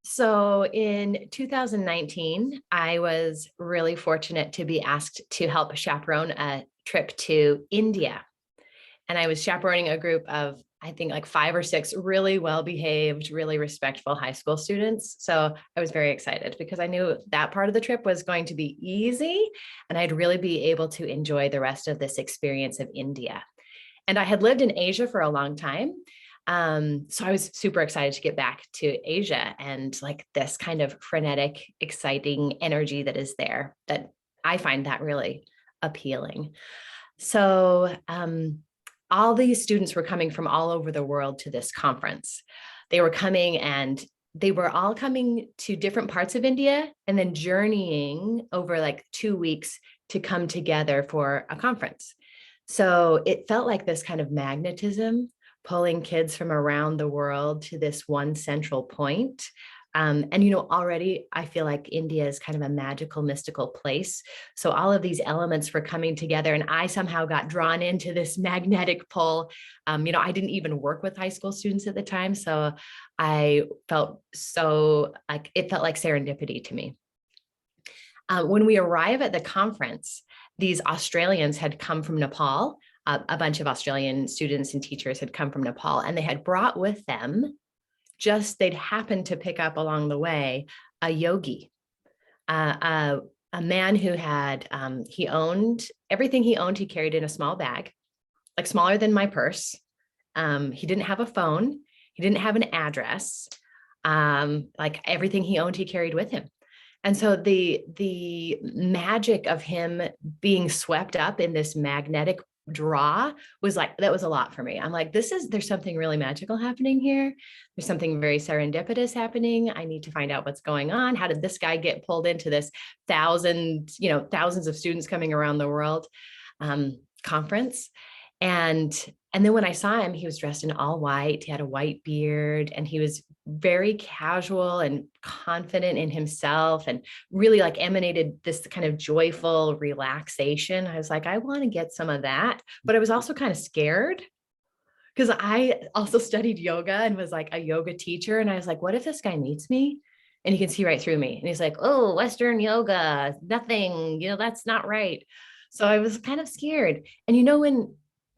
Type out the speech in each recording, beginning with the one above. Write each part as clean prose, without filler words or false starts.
So in 2019, I was really fortunate to be asked to help chaperone a trip to India. And I was chaperoning a group of, I think, like 5 or 6 really well-behaved, really respectful high school students. So I was very excited because I knew that part of the trip was going to be easy and I'd really be able to enjoy the rest of this experience of India. And I had lived in Asia for a long time. So I was super excited to get back to Asia and like this kind of frenetic, exciting energy that is there, that I find that really appealing. So all these students were coming from all over the world to this conference. They were coming and they were all coming to different parts of India and then journeying over like 2 weeks to come together for a conference. So it felt like this kind of magnetism pulling kids from around the world to this one central point. And, already I feel like India is kind of a magical, mystical place. So all of these elements were coming together and I somehow got drawn into this magnetic pull. I didn't even work with high school students at the time. So I felt it felt like serendipity to me. When we arrive at the conference, these Australians had come from Nepal. A bunch of Australian students and teachers had come from Nepal, and they had brought with them, they'd happened to pick up along the way, a yogi, a man who had, he owned, everything he owned, he carried in a small bag, like smaller than my purse. He didn't have a phone. He didn't have an address. Like everything he owned, he carried with him. And so the magic of him being swept up in this magnetic draw was like, that was a lot for me. I'm like, there's something really magical happening here. There's something very serendipitous happening. I need to find out what's going on. How did this guy get pulled into this thousands of students coming around the world conference? And then when I saw him, he was dressed in all white. He had a white beard and he was very casual and confident in himself and really like emanated this kind of joyful relaxation. I was like, I want to get some of that, but I was also kind of scared because I also studied yoga and was like a yoga teacher. And I was like, what if this guy meets me and he can see right through me? And he's like, oh, Western yoga, nothing, that's not right. So I was kind of scared. And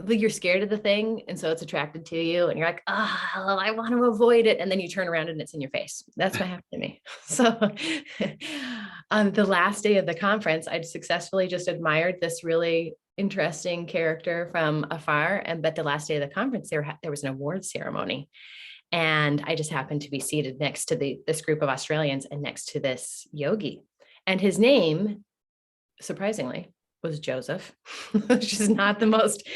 when you're scared of the thing and so it's attracted to you and you're like, oh, I want to avoid it, and then you turn around and it's in your face. That's what happened to me. So on the last day of the conference, I'd successfully just admired this really interesting character from afar, but the last day of the conference there was an award ceremony, and I just happened to be seated next to this group of Australians and next to this yogi, and his name, surprisingly, was Joseph, which is not the most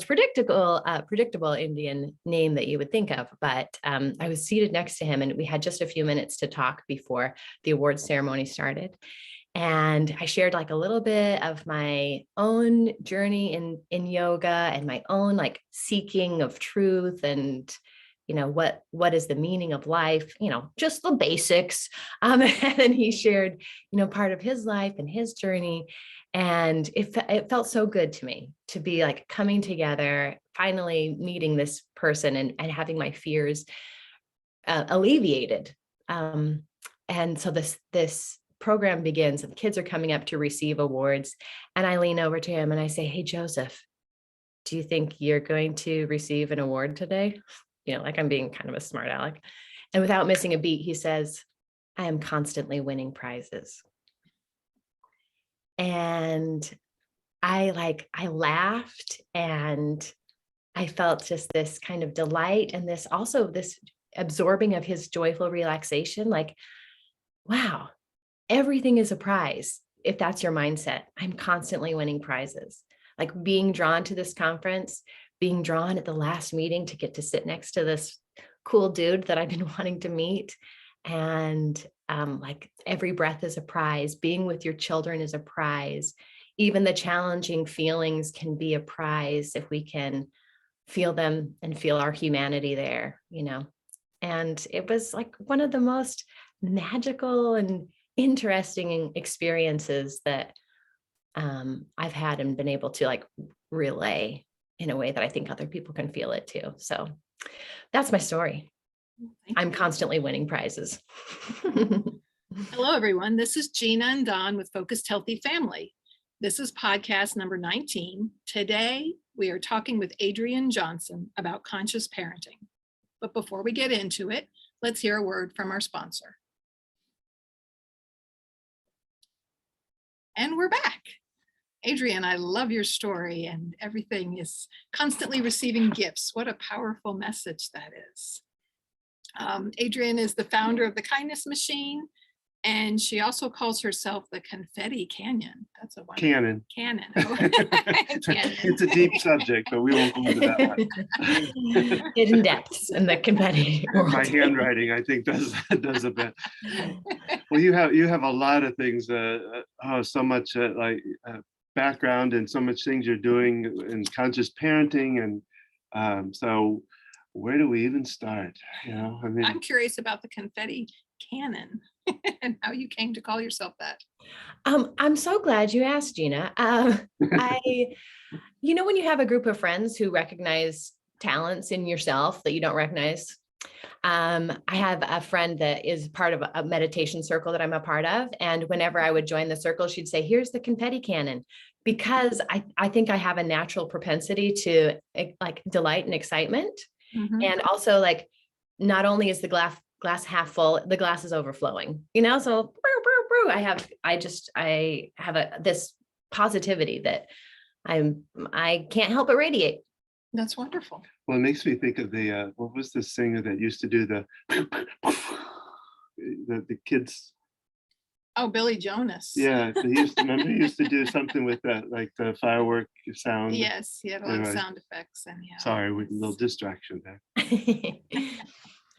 predictable Indian name that you would think of. But I was seated next to him, and we had just a few minutes to talk before the award ceremony started. And I shared like a little bit of my own journey in yoga and my own like seeking of truth and what is the meaning of life, just the basics. And then he shared, part of his life and his journey. And it felt so good to me to be like coming together, finally meeting this person and having my fears alleviated. And so this program begins and the kids are coming up to receive awards. And I lean over to him and I say, hey, Joseph, do you think you're going to receive an award today? Like I'm being kind of a smart aleck. And without missing a beat, he says, I am constantly winning prizes. And I laughed and I felt just this kind of delight and this absorbing of his joyful relaxation. Like, wow, everything is a prize. If that's your mindset, I'm constantly winning prizes. Like being drawn to this conference, being drawn at the last meeting to get to sit next to this cool dude that I've been wanting to meet. And like every breath is a prize. Being with your children is a prize. Even the challenging feelings can be a prize if we can feel them and feel our humanity there, And it was like one of the most magical and interesting experiences that I've had and been able to like relay in a way that I think other people can feel it too. So that's my story. I'm constantly winning prizes. Hello, everyone. This is Gina and Don with Focused Healthy Family. This is podcast number 19. Today, we are talking with Adrienne Johnson about conscious parenting. But before we get into it, let's hear a word from our sponsor. And we're back. Adrienne, I love your story, and everything is constantly receiving gifts. What a powerful message that is. Adrienne is the founder of the Kindness Machine, and she also calls herself the Confetti Cannon. That's a wonderful Cannon. Cannon. It's a deep subject, but we won't go into that one. Hidden depths in the confetti world. My handwriting, I think, does a bit. Well, you have a lot of things. So much background and so much things you're doing in conscious parenting, and so where do we even start? I'm curious about the Confetti Cannon and how you came to call yourself that. I'm so glad you asked, Gina. When you have a group of friends who recognize talents in yourself that you don't recognize. I have a friend that is part of a meditation circle that I'm a part of. And whenever I would join the circle, she'd say, here's the confetti cannon, because I think I have a natural propensity to delight and excitement. Mm-hmm. And also not only is the glass half full, the glass is overflowing, so I have this positivity that I can't help but radiate. That's wonderful. Well, it makes me think of the what was the singer that used to do the kids? Oh, Billy Jonas. Yeah, he used to do something with that, like the firework sound. Yes, he had a lot of sound effects, and sorry, with a little distraction there.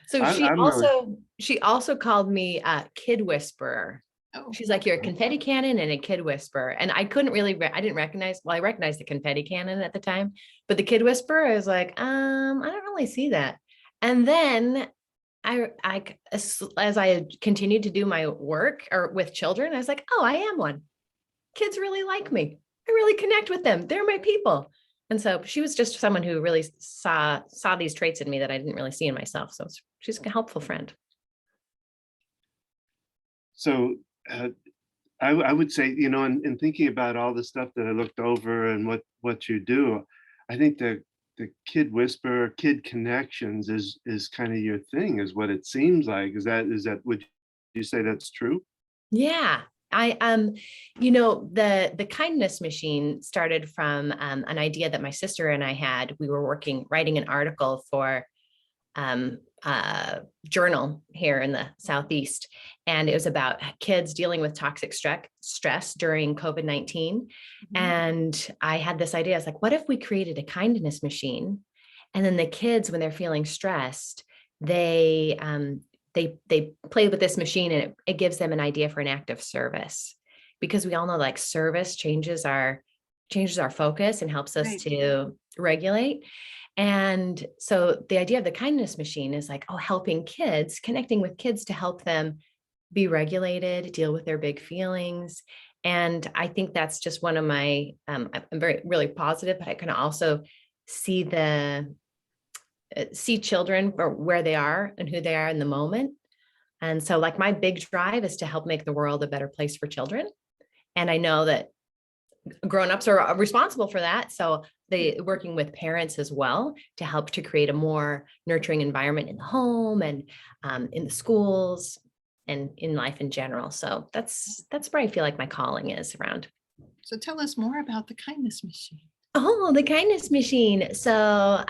So she also called me a kid whisperer. Oh. She's like, you're a confetti cannon and a kid whisperer. And I couldn't really, I didn't recognize, I recognized the confetti cannon at the time, but the kid whisperer, I was like, I don't really see that. And then as I continued to do my work or with children, I was like, oh, I am one. Kids really like me. I really connect with them. They're my people. And so she was just someone who really saw these traits in me that I didn't really see in myself. So she's a helpful friend. So I would say, in thinking about all the stuff that I looked over and what you do, I think the kid whisper, kid connections is kind of your thing, is what it seems like. Is that would you say that's true? Yeah. The Kindness Machine started from an idea that my sister and I had. We were writing an article for a journal here in the Southeast, and it was about kids dealing with toxic stress during COVID-19. Mm-hmm. And I had this idea. I was like, what if we created a kindness machine, and then the kids, when they're feeling stressed, they play with this machine, and it gives them an idea for an act of service, because we all know service changes our focus and helps us to regulate. And so the idea of the kindness machine is helping kids, connecting with kids to help them be regulated, deal with their big feelings. And I think that's just one of my, I'm really positive, but I can also see children or where they are and who they are in the moment. And so my big drive is to help make the world a better place for children. And I know that grown-ups are responsible for that. So they working with parents as well to help to create a more nurturing environment in the home and in the schools and in life in general. So that's where I feel like my calling is around. So tell us more about the Kindness Machine. Oh, the Kindness Machine. So,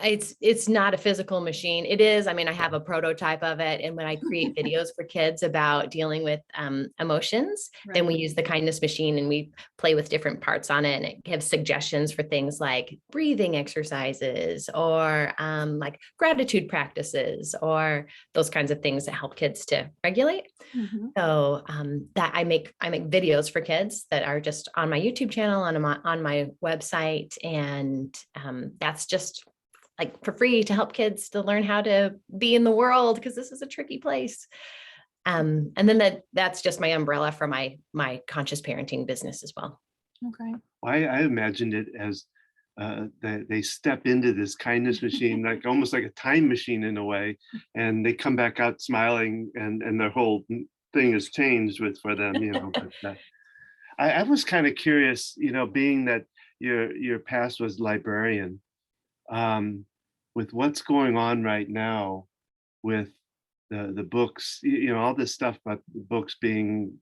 it's not a physical machine. It is. I have a prototype of it. And when I create videos for kids about dealing with emotions, then we use the Kindness Machine and we play with different parts on it. And it gives suggestions for things like breathing exercises or gratitude practices or those kinds of things that help kids to regulate. Mm-hmm. So that I make videos for kids that are just on my YouTube channel, on my website. And that's just for free to help kids to learn how to be in the world, because this is a tricky place. And then that's just my umbrella for my conscious parenting business as well. Okay. I imagined it as they step into this kindness machine, like almost like a time machine in a way, and they come back out smiling, and their whole thing has changed with for them, you know. But I was kind of curious, you know, being that your past was librarian, um, with what's going on right now with the books, you know, all this stuff about the books being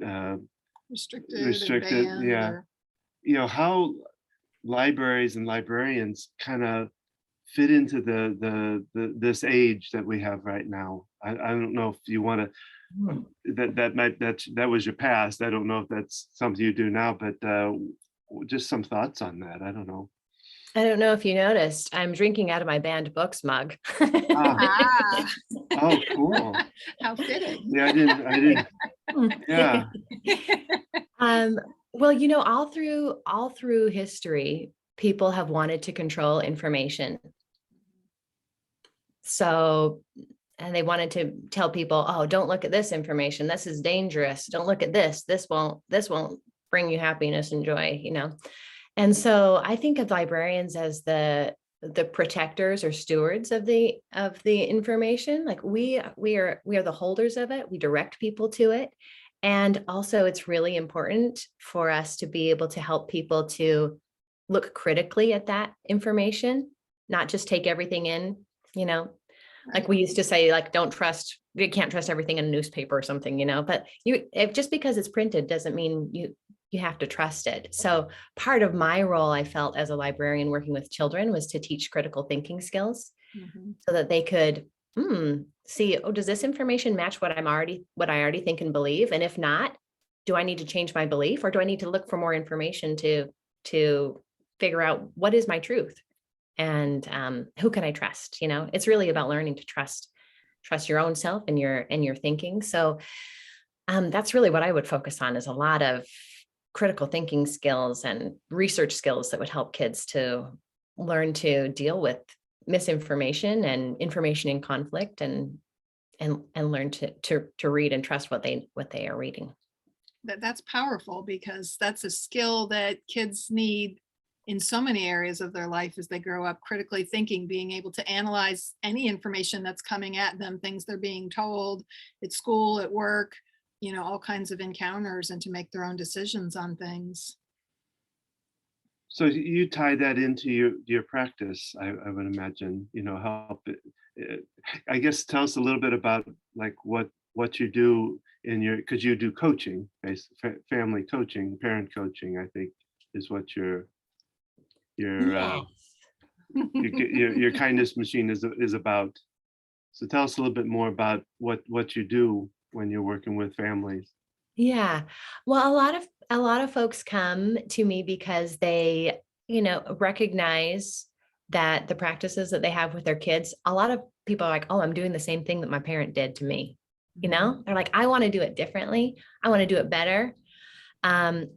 Restricted and restricted. banned Yeah, or you know how libraries and librarians kind of fit into the this age that we have right now. I don't know if you want to Hmm. that was your past. I don't know if that's something you do now, but just some thoughts on that. I don't know. I don't know if you noticed, I'm drinking out of my banned books mug. Ah, ah, oh, cool. how fitting. Yeah, I didn't. Yeah. Um, well, you know, all through history, people have wanted to control information. So, and they wanted to tell people, oh, don't look at this information. This is dangerous. Don't look at this. This won't bring you happiness and joy, you know. And so I think of librarians as the protectors or stewards of the information. Like we are the holders of it. We direct people to it. And also it's really important for us to be able to help people to look critically at that information, not just take everything in, you know. Like Right. we used to say, like, you can't trust everything in a newspaper or something, you know, but just because it's printed doesn't mean you have to trust it. So part of my role, I felt as a librarian working with children, was to teach critical thinking skills Mhm. so that they could see, oh, does this information match what I already think and believe? And if not, do I need to change my belief, or do I need to look for more information to figure out what is my truth? And who can I trust? You know, it's really about learning to trust your own self and your thinking. So that's really what I would focus on, is a lot of critical thinking skills and research skills that would help kids to learn to deal with misinformation and information in conflict, and learn to read and trust what they are reading. That's powerful, because that's a skill that kids need in so many areas of their life as they grow up, critically thinking, being able to analyze any information that's coming at them, things they're being told at school, at work, you know, all kinds of encounters, and to make their own decisions on things. So you tie that into your practice, I would imagine, you know, help it, I guess tell us a little bit about like what you do in your, because you do coaching, family coaching, parent coaching, I think is what your Yes. your kindness machine is about. So tell us a little bit more about what you do when you're working with families. Yeah. Well, a lot of folks come to me because they, you know, recognize that the practices that they have with their kids, a lot of people are like, oh, I'm doing the same thing that my parent did to me. You know, they're like, I want to do it differently. I want to do it better.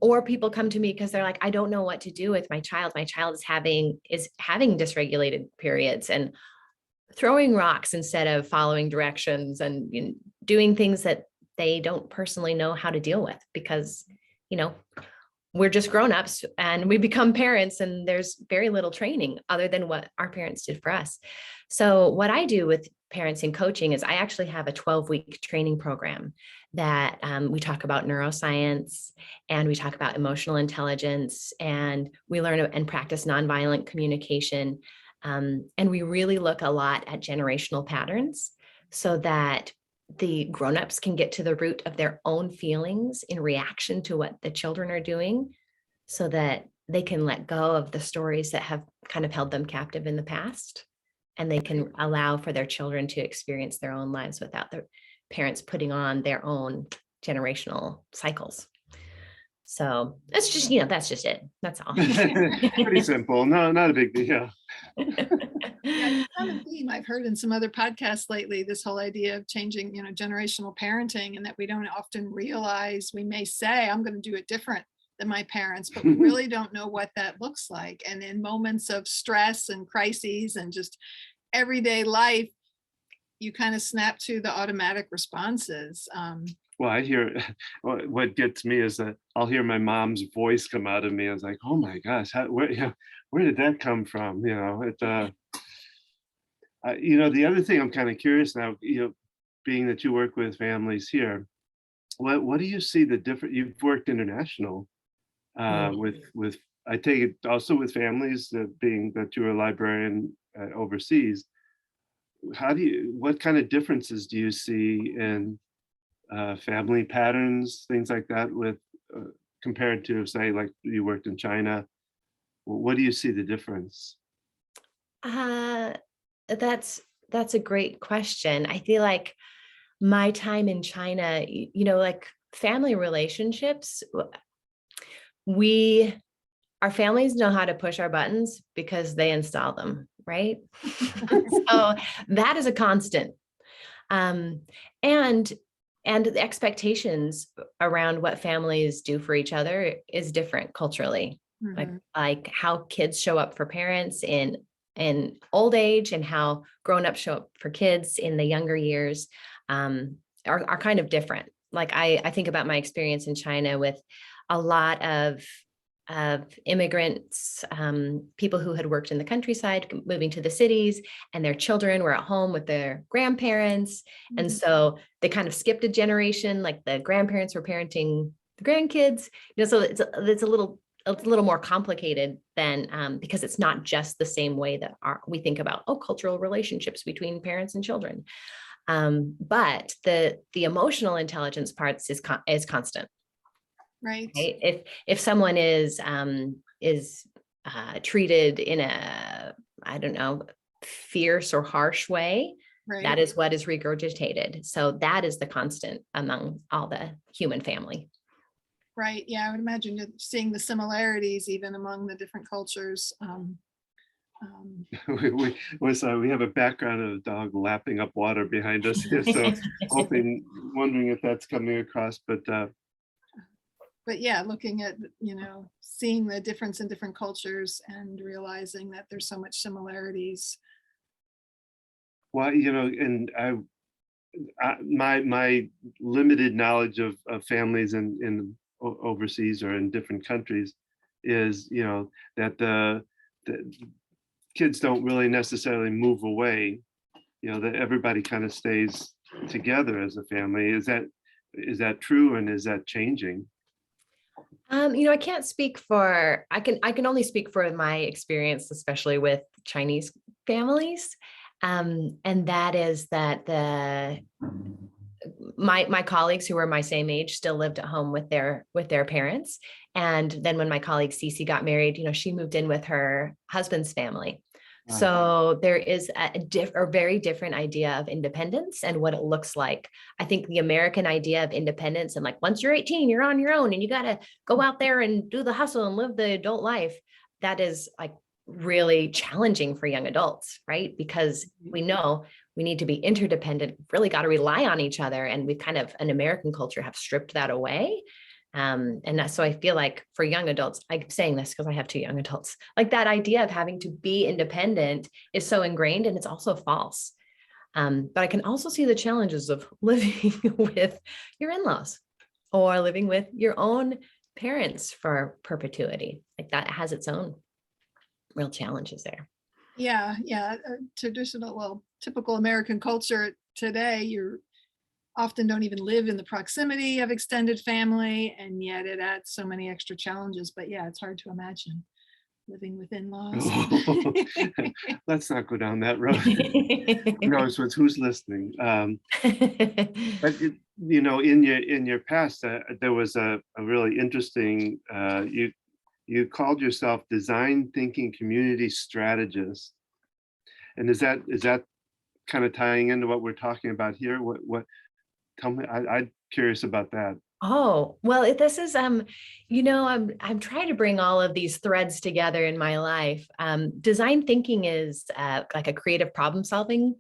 Or people come to me because they're like, I don't know what to do with my child. My child is having dysregulated periods and throwing rocks instead of following directions, and doing things that they don't personally know how to deal with, because, you know, we're just grown-ups and we become parents, and there's very little training other than what our parents did for us. So what I do with parents in coaching is I actually have a 12-week training program that we talk about neuroscience, and we talk about emotional intelligence, and we learn and practice nonviolent communication. And we really look a lot at generational patterns so that the grown-ups can get to the root of their own feelings in reaction to what the children are doing, so that they can let go of the stories that have kind of held them captive in the past, and they can allow for their children to experience their own lives without their parents putting on their own generational cycles. So that's just, that's just it. That's all. Pretty simple. No, not a big deal. Yeah, it's a common theme I've heard in some other podcasts lately, this whole idea of changing, you know, generational parenting, and that we don't often realize, we may say, I'm going to do it different than my parents, but we really don't know what that looks like. And in moments of stress and crises and just everyday life, you kind of snap to the automatic responses. Well, I hear what gets me is that I'll hear my mom's voice come out of me. I was like, oh my gosh, where, where did that come from? The other thing I'm kind of curious now, being that you work with families here, what do you see the different? You've worked international with I take it also with families, being that you're a librarian overseas. What kind of differences do you see in family patterns, things like that, with compared to, say, like you worked in China? What do you see the difference? Uh, that's a great question. I feel like my time in China, like family relationships, our families know how to push our buttons because they install them, right? So that is a constant. Um, and and the expectations around what families do for each other is different culturally. Like Mhm. like how kids show up for parents in old age and how grown-ups show up for kids in the younger years, are kind of different. Like I think about my experience in China with a lot of immigrants, people who had worked in the countryside, moving to the cities, and their children were at home with their grandparents. And Mhm. so they kind of skipped a generation, like the grandparents were parenting the grandkids, so it's a little more complicated than, because it's not just the same way that we think about, cultural relationships between parents and children. But the emotional intelligence parts is constant. Right, Right? If someone is treated in I don't know, fierce or harsh way, that right, is what is regurgitated. So that is the constant among all the human family. right. Yeah, I would imagine you're seeing the similarities even among the different cultures. We have a background of a dog lapping up water behind us here, so wondering if that's coming across, but yeah, looking at, seeing the difference in different cultures and realizing that there's so much similarities. well, and my limited knowledge of families in overseas or in different countries is, that the kids don't really necessarily move away, that everybody kind of stays together as a family. Is that true, and is that changing? I can't speak for, I can only speak for my experience, especially with Chinese families. And that is that my colleagues who were my same age still lived at home with their parents. And then when my colleague Cece got married, she moved in with her husband's family. Uh, So there is a very different idea of independence and what it looks like. I think the American idea of independence, and like, once you're 18, you're on your own and you got to go out there and do the hustle and live the adult life. That is like really challenging for young adults, right? Because we know we need to be interdependent, really got to rely on each other. And we kind of, an American culture, have stripped that away. So I feel like for young adults, I'm saying this because I have two young adults, like that idea of having to be independent is so ingrained, and it's also false. But I can also see the challenges of living with your in-laws or living with your own parents for perpetuity. Like that has its own real challenges there. Yeah, yeah. Typical American culture today, you often don't even live in the proximity of extended family, and yet it adds so many extra challenges. But yeah, it's hard to imagine living with in-laws. let's not go down that road. No, so it's who's listening. But in your past, there was a really interesting. You called yourself design thinking community strategist, and is that kind of tying into what we're talking about here? What? Tell me. I'm curious about that. Oh, well, this is I'm trying to bring all of these threads together in my life. Design thinking is like a creative problem solving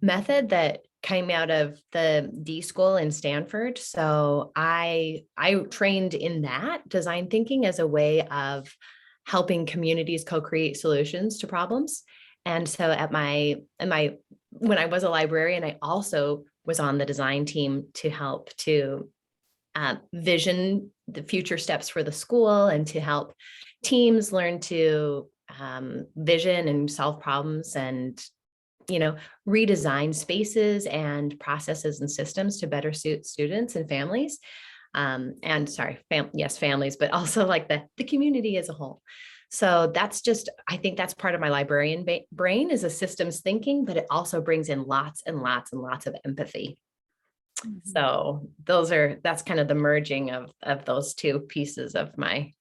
method that came out of the D school in Stanford. So I trained in that design thinking as a way of helping communities co-create solutions to problems. And so when I was a librarian, I also was on the design team to help to vision the future steps for the school and to help teams learn to vision and solve problems and, redesign spaces and processes and systems to better suit students and families. And sorry, families, but also like the community as a whole. So I think that's part of my librarian brain is a systems thinking, but it also brings in lots and lots and lots of empathy. So that's kind of the merging of those two pieces of my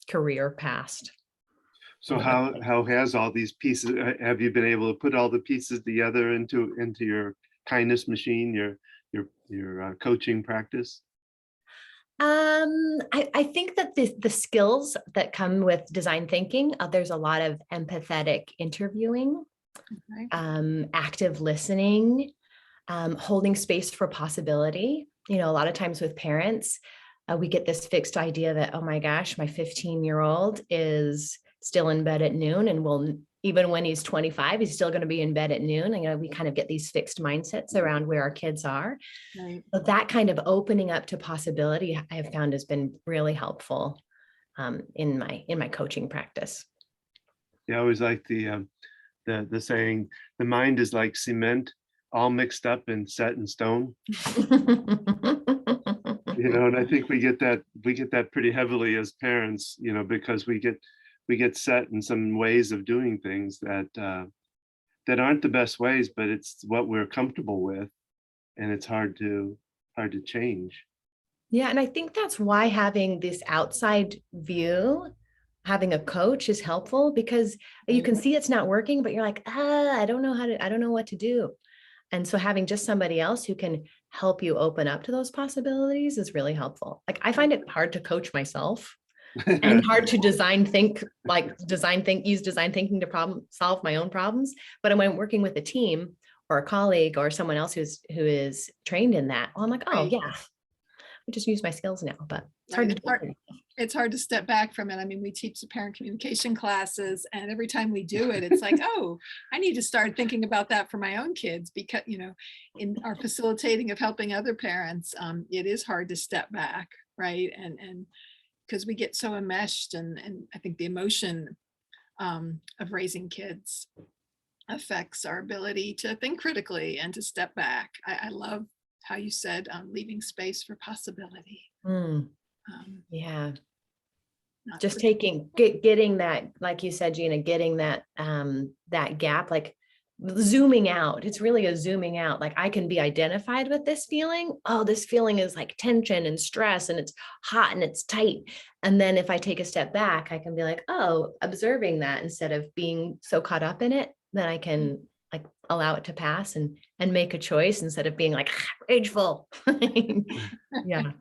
career past. So how has all these pieces, have you been able to put all the pieces together into your kindness machine, your coaching practice? I think that the skills that come with design thinking, there's a lot of empathetic interviewing, active listening, holding space for possibility. A lot of times with parents, we get this fixed idea that, oh my gosh, my 15-year-old is still in bed at noon and even when he's 25, he's still going to be in bed at noon. And we kind of get these fixed mindsets around where our kids are. Right. But that kind of opening up to possibility I have found has been really helpful in my coaching practice. Yeah, I always like the saying, the mind is like cement, all mixed up and set in stone. And I think we get that pretty heavily as parents, because we get set in some ways of doing things that aren't the best ways, but it's what we're comfortable with, and it's hard to change. Yeah, and I think that's why having this outside view, having a coach is helpful, because you can see it's not working, but you're like, I don't know what to do. And so having just somebody else who can help you open up to those possibilities is really helpful. Like I find it hard to coach myself and hard to use design thinking to solve my own problems. But when I'm working with a team or a colleague or someone else who is trained in that, I'm like, oh yeah, I just use my skills now, but it's hard to do. It's hard to step back from it. I mean, we teach the parent communication classes, and every time we do it, it's like, oh, I need to start thinking about that for my own kids, because, in our facilitating of helping other parents, it is hard to step back, right? And because we get so enmeshed, and I think the emotion of raising kids affects our ability to think critically and to step back. I love how you said leaving space for possibility. Yeah. Just getting that, like you said, Gina, getting that gap, like zooming out. It's really a zooming out. Like I can be identified with this feeling. Oh, this feeling is like tension and stress and it's hot and it's tight. And then if I take a step back, I can be like, oh, observing that instead of being so caught up in it, then I can like allow it to pass and make a choice instead of being like rageful. Yeah.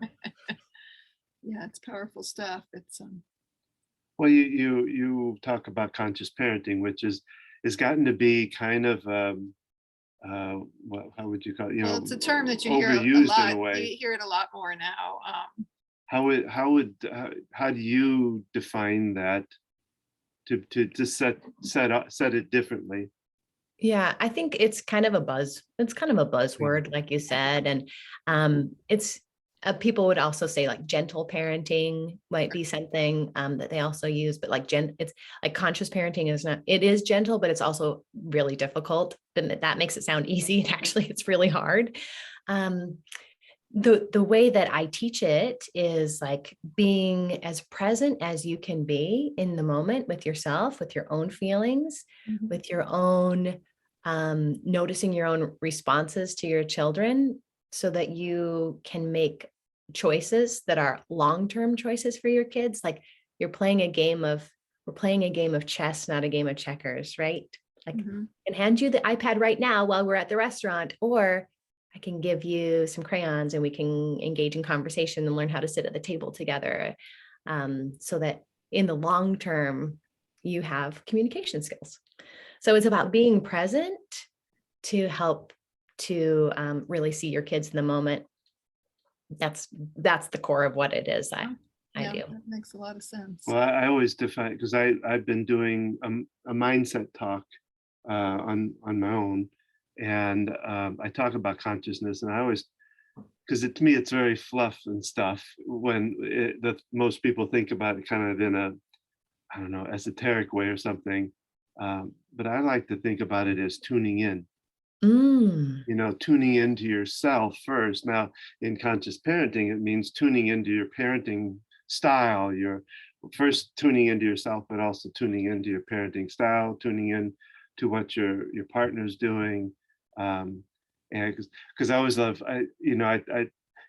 Yeah, it's powerful stuff. It's well, you talk about conscious parenting, which is gotten to be kind of how would you call it? Well, it's a term that you hear a overused lot. in a way. You hear it a lot more now. How do you define that to set it differently? Yeah, I think it's kind of a buzzword, like you said. And it's people would also say like gentle parenting might be something that they also use, but like it's like conscious parenting it is gentle, but it's also really difficult. And that makes it sound easy. And actually it's really hard. The way that I teach it is like being as present as you can be in the moment with yourself, with your own feelings, with your own noticing your own responses to your children, so that you can make choices that are long-term choices for your kids. Like we're playing a game of chess, not a game of checkers, right? Like I can hand you the iPad right now while we're at the restaurant, or I can give you some crayons and we can engage in conversation and learn how to sit at the table together, so that in the long term, you have communication skills. So it's about being present to help to really see your kids in the moment. That's the core of what it is I do. That makes a lot of sense. Well, I always define, because I've been doing a mindset talk on my own, And I talk about consciousness, and I always, because to me it's very fluff and stuff when most people think about it kind of in a, I don't know, esoteric way or something. But I like to think about it as tuning in, Mm. tuning into yourself first. Now, in conscious parenting, it means tuning into your parenting style. You're first tuning into yourself, but also tuning into your parenting style, tuning in to what your partner's doing. And because I always love,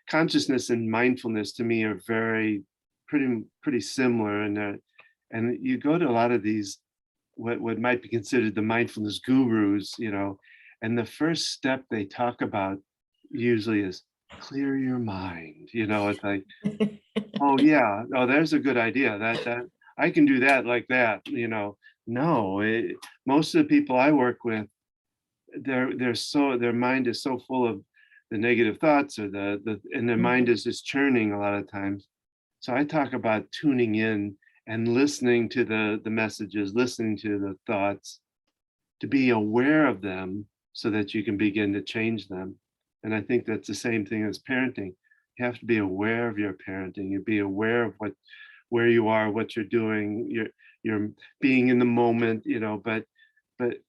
consciousness and mindfulness to me are pretty similar. And you go to a lot of these, what might be considered the mindfulness gurus, and the first step they talk about usually is clear your mind. It's like, oh yeah, oh, there's a good idea. That I can do that like that. No, most of the people I work with, their mind is so full of the negative thoughts, or and their mind is just churning a lot of times. So I talk about tuning in and listening to the messages, listening to the thoughts, to be aware of them so that you can begin to change them. And I think that's the same thing as parenting. You have to be aware of your parenting. You be aware of where you are, what you're doing. You're being in the moment, but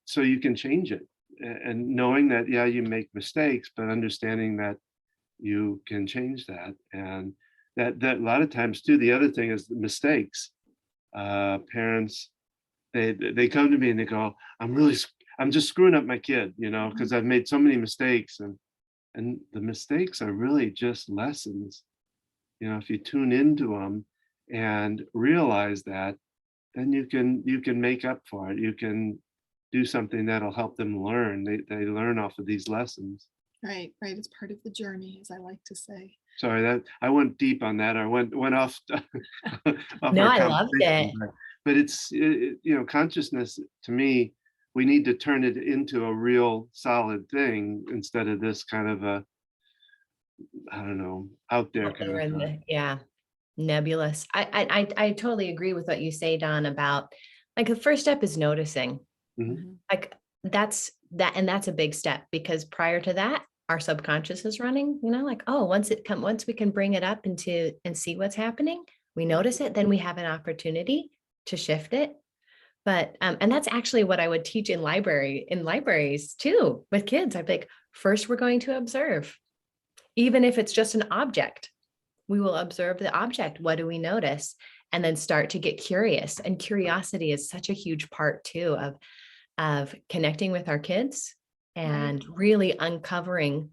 so you can change it. And knowing that, yeah, you make mistakes, but understanding that you can change that. And that a lot of times too, the other thing is the mistakes. Parents, they come to me and they go, I'm just screwing up my kid, because I've made so many mistakes, and the mistakes are really just lessons. If you tune into them and realize that, then you can make up for it. You can do something that'll help them learn. They learn off of these lessons. Right. It's part of the journey, as I like to say. Sorry that I went deep on that. I went off, off No, our I loved it. conversation, but it's consciousness to me. We need to turn it into a real solid thing instead of this kind of a, I don't know, out there Out kind there of in thing. yeah, nebulous. I totally agree with what you say, Don, about like the first step is noticing. Mhm. Like that's a big step, because prior to that, our subconscious is running, like, oh, once we can bring it up and see what's happening, we notice it, then we have an opportunity to shift it. But and that's actually what I would teach in libraries too with kids. I'd be like, first we're going to observe, even if it's just an object. We will observe the object. What do we notice? And then start to get curious. And curiosity is such a huge part too of connecting with our kids and really uncovering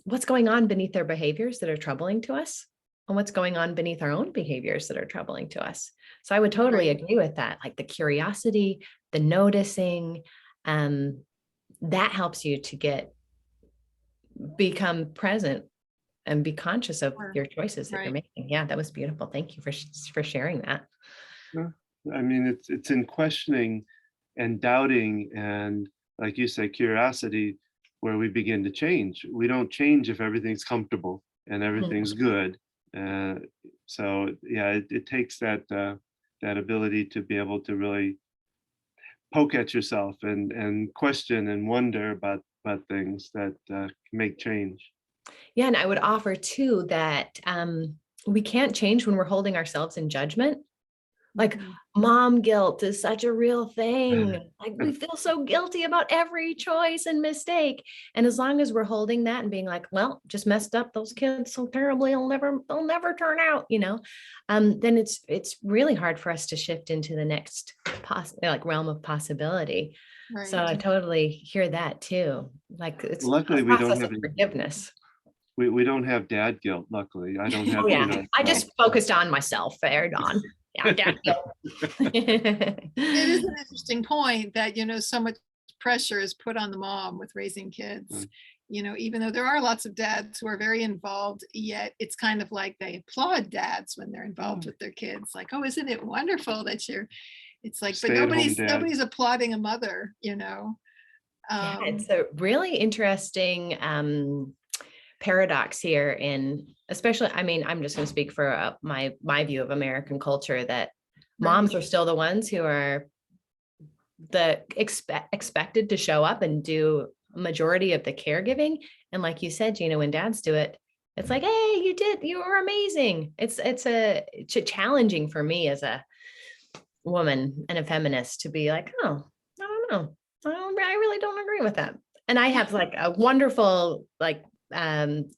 what's going on beneath their behaviors that are troubling to us, and what's going on beneath our own behaviors that are troubling to us. So I would totally agree with that. Like the curiosity, the noticing, that helps you to become present and be conscious of your choices that you're making. Yeah, that was beautiful. Thank you for sharing that. Yeah. I mean, it's in questioning and doubting, and like you say, curiosity, where we begin to change. We don't change if everything's comfortable and everything's good. So yeah, it takes that ability to be able to really poke at yourself and question and wonder about things that make change. Yeah, and I would offer too that we can't change when we're holding ourselves in judgment. Like mom guilt is such a real thing. Like we feel so guilty about every choice and mistake. And as long as we're holding that and being like, well, just messed up those kids so terribly, they'll never turn out, then it's really hard for us to shift into the next realm of possibility. Right. So I totally hear that too. Like it's luckily a we don't process have of forgiveness. We don't have dad guilt. Luckily, I don't have. Oh yeah, I just focused on myself there, Don. Yeah, dad guilt. It is an interesting point that, so much pressure is put on the mom with raising kids. Even though there are lots of dads who are very involved, yet it's kind of like they applaud dads when they're involved with their kids. Like, oh, isn't it wonderful that it's like, but nobody's applauding a mother, Yeah, it's a really interesting paradox here especially, I'm just going to speak for my view of American culture, that moms are still the ones who are expected to show up and do majority of the caregiving. And like you said, Gina, when dads do it, it's like, hey, you were amazing. It's challenging for me as a woman and a feminist to be like, oh, I don't know. I really don't agree with that. And I have like a wonderful like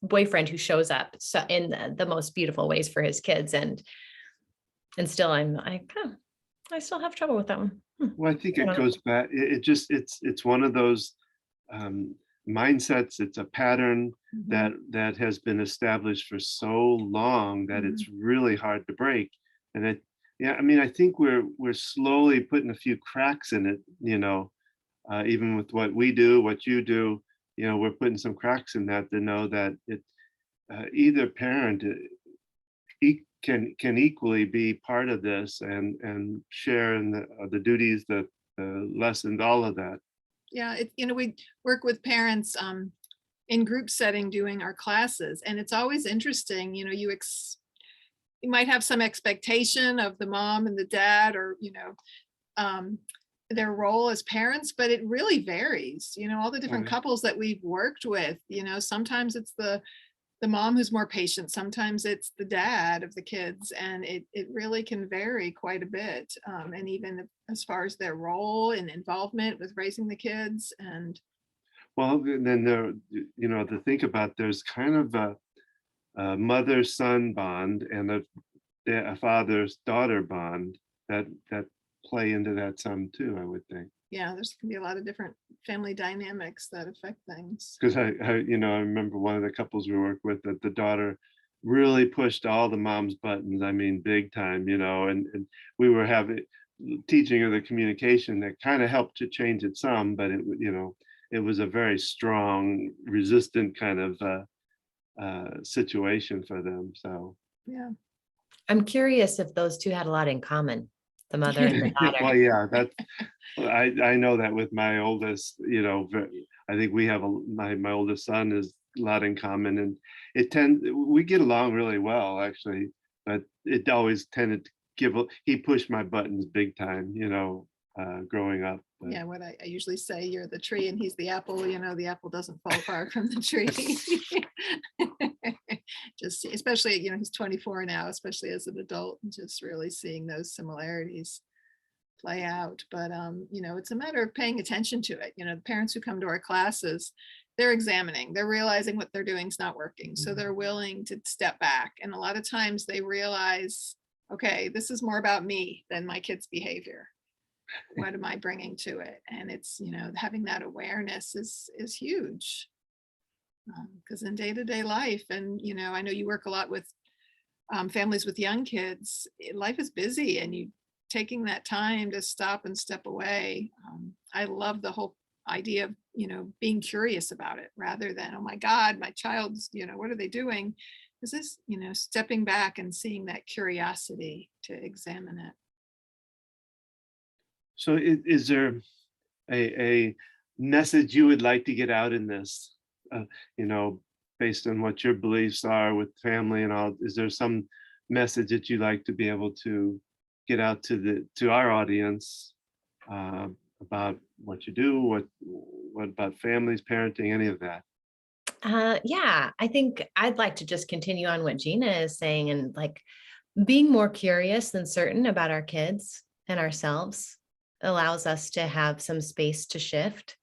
boyfriend who shows up so in the most beautiful ways for his kids. And still I'm like, oh, I still have trouble with that one. Well, I think I it don't know. goes back, it's one of those mindsets, it's a pattern that has been established for so long that it's really hard to break. And yeah, I mean, I think we're slowly putting a few cracks in it, even with what we do, what you do, we're putting some cracks in that to know that either parent can equally be part of this and share in the duties, the lessons, all of that. Yeah, we work with parents in group setting doing our classes, and it's always interesting. You might have some expectation of the mom and the dad, or their role as parents, but it really varies. All the different Right. couples that we've worked with. Sometimes it's the mom who's more patient, sometimes it's the dad of the kids, and it really can vary quite a bit, and even as far as their role and involvement with raising the kids. And Well, then to think about, there's kind of a mother-son bond and a father's-daughter bond that play into that some too, I would think. yeah, there's can be a lot of different family dynamics that affect things. Because I remember one of the couples we worked with, that the daughter really pushed all the mom's buttons. I mean, big time, and we were teaching her the communication that kind of helped to change it some, but it was a very strong, resistant kind of situation for them. So Yeah. I'm curious if those two had a lot in common, the mother and the daughter. well, yeah, I know that with my oldest, I think we have my oldest son is a lot in common, and we get along really well actually, but it always tended to he pushed my buttons big time, growing up. But. Yeah, what I usually say, you're the tree and he's the apple, the apple doesn't fall far from the tree. Just especially, he's 24 now, especially as an adult, and just really seeing those similarities play out. But it's a matter of paying attention to it. The parents who come to our classes, they're examining, they're realizing what they're doing is not working. So they're willing to step back. And a lot of times they realize, okay, this is more about me than my kid's behavior. What am I bringing to it? And it's, having that awareness is huge. Because in day-to-day life, and I know you work a lot with families with young kids, life is busy, and you taking that time to stop and step away. I love the whole idea of being curious about it, rather than, oh my God, my child's what are they doing? This is stepping back and seeing that curiosity to examine it. So is there a message you would like to get out in this, based on what your beliefs are with family and all? Is there some message that you'd like to be able to get out to our audience about what you do, what about families, parenting, any of that? Yeah, I think I'd like to just continue on what Gina is saying, and like being more curious than certain about our kids and ourselves allows us to have some space to shift.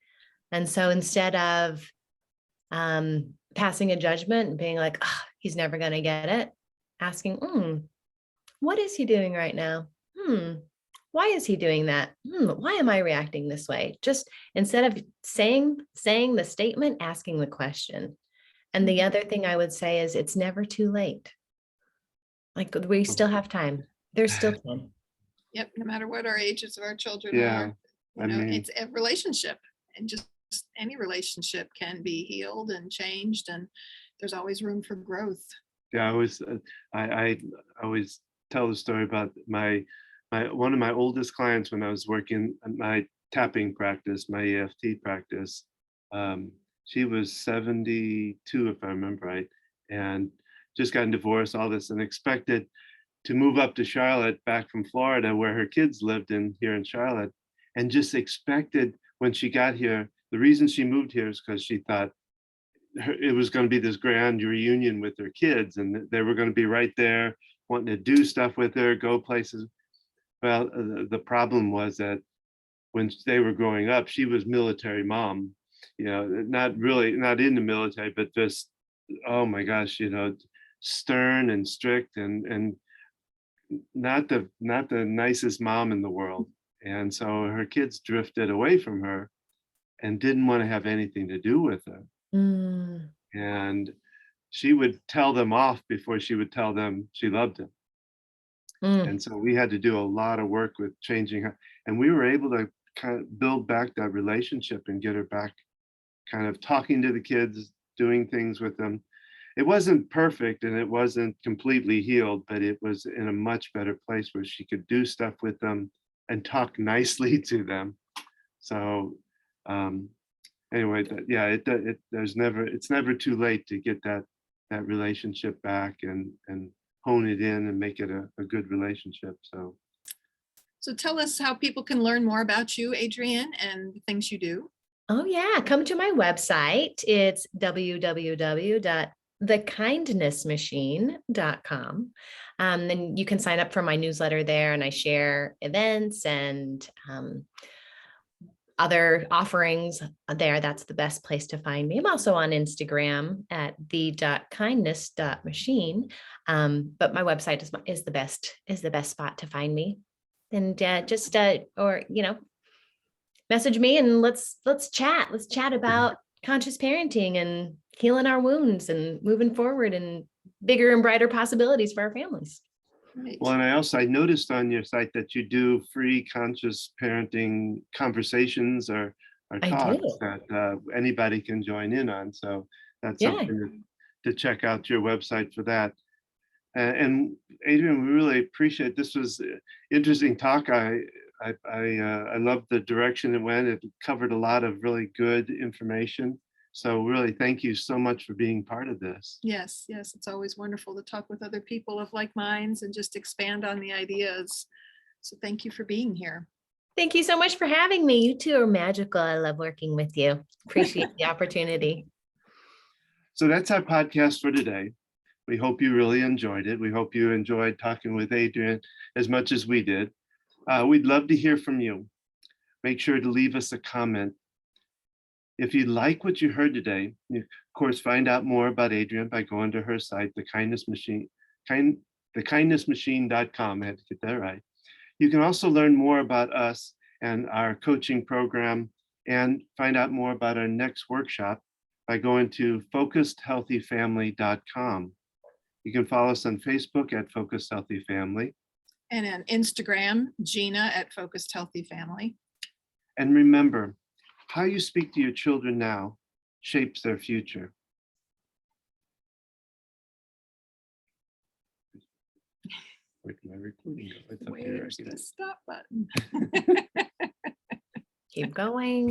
And so instead of passing a judgment and being like, oh, he's never going to get it, asking, what is he doing right now? Why is he doing that? Why am I reacting this way? Just instead of saying the statement, asking the question. And the other thing I would say is it's never too late. Like we still have time. There's still time. Yep, no matter what our ages of our children Yeah, are, it's a relationship, and just any relationship can be healed and changed, and there's always room for growth. Yeah, I always tell the story about one of my oldest clients when I was working at my tapping practice, my EFT practice. She was 72, if I remember right, and just gotten divorced, all this, and expected to move up to Charlotte back from Florida, where her kids lived here in Charlotte, and just expected when she got here the reason she moved here is because she thought it was going to be this grand reunion with her kids, and they were going to be right there wanting to do stuff with her, go places. Well, the problem was that when they were growing up, she was military mom, not really, not in the military, but just, oh my gosh, stern and strict, and not the nicest mom in the world. And so her kids drifted away from her and didn't want to have anything to do with her. Mm, And she would tell them off before she would tell them she loved them. mm, And so we had to do a lot of work with changing her. And we were able to kind of build back that relationship and get her back kind of talking to the kids, doing things with them. It wasn't perfect and it wasn't completely healed, but it was in a much better place where she could do stuff with them and talk nicely to them. So anyway, it's never too late to get that relationship back and hone it in and make it a good relationship. So tell us how people can learn more about you, Adrienne, and the things you do. oh yeah, come to my website. It's www.thekindnessmachine.com. Then you can sign up for my newsletter there, and I share events and other offerings there. That's the best place to find me. I'm also on Instagram at the.kindness.machine. But my website is the best spot to find me. And just message me and let's chat. Let's chat about conscious parenting and healing our wounds and moving forward and bigger and brighter possibilities for our families. Right. Well, and I noticed on your site that you do free conscious parenting conversations or I talks do. that anybody can join in on. So that's Yeah. something to check out your website for that. And Adrienne, we really appreciate this. Was an interesting talk. I love the direction it went. It covered a lot of really good information. So really, thank you so much for being part of this. Yes, it's always wonderful to talk with other people of like minds and just expand on the ideas. So thank you for being here. Thank you so much for having me. You two are magical. I love working with you. Appreciate the opportunity. So that's our podcast for today. We hope you really enjoyed it. We hope you enjoyed talking with Adrienne as much as we did. We'd love to hear from you. Make sure to leave us a comment. If you like what you heard today, you, of course, find out more about Adrienne by going to her site, thekindnessmachine.com. I had to get that right. You can also learn more about us and our coaching program and find out more about our next workshop by going to focusedhealthyfamily.com. You can follow us on Facebook at Focused Healthy Family. And on Instagram, Gina at Focused Healthy Family. And remember, how you speak to your children now shapes their future. Where'd my recording go? It's up here, I Where's the guess. stop button? Keep going.